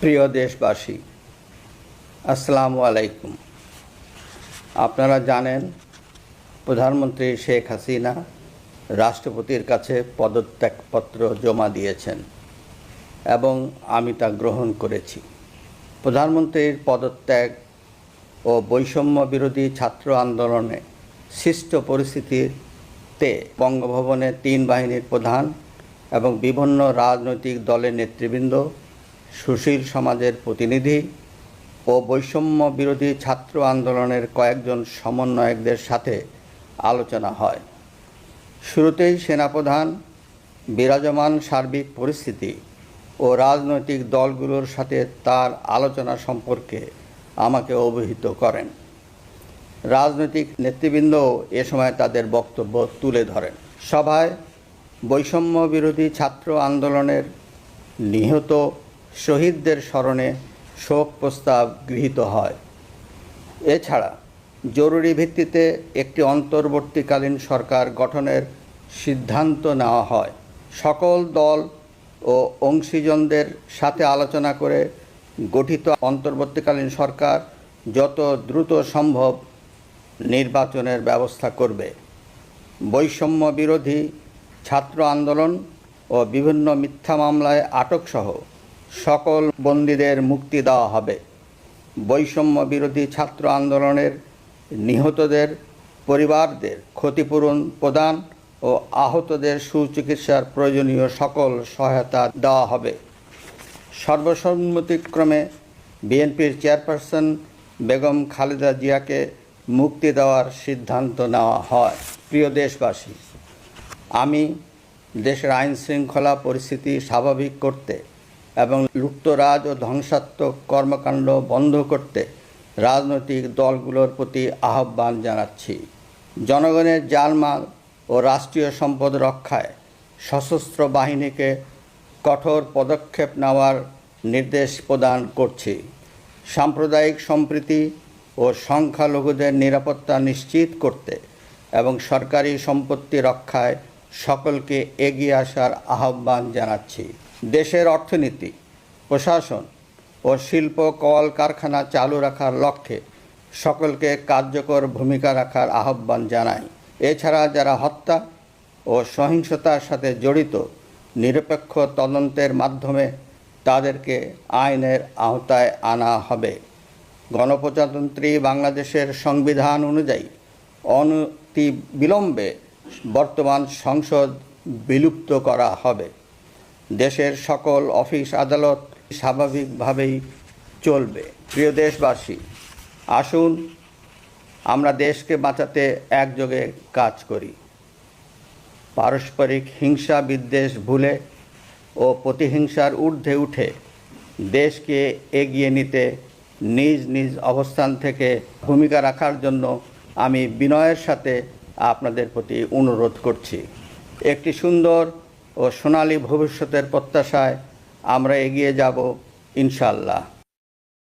প্রিয় দেশবাসী, আসসালামু আলাইকুম। আপনারা জানেন প্রধানমন্ত্রী শেখ হাসিনা রাষ্ট্রপতির কাছে পদত্যাগপত্র জমা দিয়েছেন এবং আমি তা গ্রহণ করেছি। প্রধানমন্ত্রীর পদত্যাগ ও বৈষম্য বিরোধী ছাত্র আন্দোলনে সৃষ্ট পরিস্থিতিতে বঙ্গভবনে ৩ বাহিনীর প্রধান এবং বিভিন্ন রাজনৈতিক দলের নেতৃবৃন্দ, সুশীল সমাজের প্রতিনিধি ও বৈষম্য বিরোধী ছাত্র আন্দোলনের কয়েকজন সমন্বয়কদের সাথে আলোচনা হয়। শুরুতেই সেনাপ্রধান বিরাজমান সার্বিক পরিস্থিতি ও রাজনৈতিক দলগুলোর সাথে তার আলোচনা সম্পর্কে আমাকে অবহিত করেন। রাজনৈতিক নেতৃবৃন্দও এ সময় তাদের বক্তব্য তুলে ধরেন। সভায় বৈষম্য বিরোধী ছাত্র আন্দোলনের নিহত শহীদদের স্মরণে শোক প্রস্তাব গৃহীত হয়। এছাড়া জরুরি ভিত্তিতে একটি অন্তর্বর্তীকালীন সরকার গঠনের সিদ্ধান্ত নেওয়া হয়। সকল দল ও অংশীজনদের সাথে আলোচনা করে গঠিত অন্তর্বর্তীকালীন সরকার যত দ্রুত সম্ভব নির্বাচনের ব্যবস্থা করবে। বৈষম্য বিরোধী ছাত্র আন্দোলন ও বিভিন্ন মিথ্যা মামলায় আটকসহ সকল বন্দীদের মুক্তি দেওয়া হবে। বৈষম্য বিরোধী ছাত্র আন্দোলনের নিহতদের পরিবারদের ক্ষতিপূরণ প্রদান ও আহতদের সুচিকিৎসার প্রয়োজনীয় সকল সহায়তা দেওয়া হবে। সর্বসম্মতিক্রমে বিএনপির চেয়ারপারসন বেগম খালেদা জিয়াকে মুক্তি দেওয়ার সিদ্ধান্ত নেওয়া হয়। প্রিয় দেশবাসী, আমি দেশের আইনশৃঙ্খলা পরিস্থিতি স্বাভাবিক করতে এবং লুটতরাজ ও ধ্বংসাত্মক কর্মকাণ্ড বন্ধ করতে রাজনৈতিক দলগুলোর প্রতি আহ্বান জানাচ্ছি। জনগণের জানমাল ও রাষ্ট্রীয় সম্পদ রক্ষায় সশস্ত্র বাহিনীকে কঠোর পদক্ষেপ নেওয়ার নির্দেশ প্রদান করছি। সাম্প্রদায়িক সম্প্রীতি ও সংখ্যালঘুদের নিরাপত্তা নিশ্চিত করতে এবং সরকারি সম্পত্তি রক্ষায় সকলকে এগিয়ে আসার আহ্বান জানাচ্ছি। দেশের অর্থনীতি, প্রশাসন ও শিল্প কলকারখানা চালু রাখার লক্ষ্যে সকলকে কার্যকর ভূমিকা রাখার আহ্বান জানাই। এছাড়া যারা হত্যা ও সহিংসতার সাথে জড়িত নিরপেক্ষ তদন্তের মাধ্যমে তাদেরকে আইনের আওতায় আনা হবে। গণপ্রজাতন্ত্রী বাংলাদেশের সংবিধান অনুযায়ী অনতিবিলম্বে বর্তমান সংসদ বিলুপ্ত করা হবে। দেশের সকল অফিস আদালত স্বাভাবিকভাবেই চলবে। প্রিয় দেশবাসী, আসুন আমরা দেশকে বাঁচাতে একযোগে কাজ করি। পারস্পরিক হিংসা বিদ্বেষ ভুলে ও প্রতিহিংসার ঊর্ধ্বে উঠে দেশকে এগিয়ে নিতে নিজ নিজ অবস্থান থেকে ভূমিকা রাখার জন্য আমি বিনয়ের সাথে আপনাদের প্রতি অনুরোধ করছি। একটি সুন্দর ও সোনালী ভবিষ্যতের প্রত্যাশায় আমরা এগিয়ে যাব ইনশাআল্লাহ।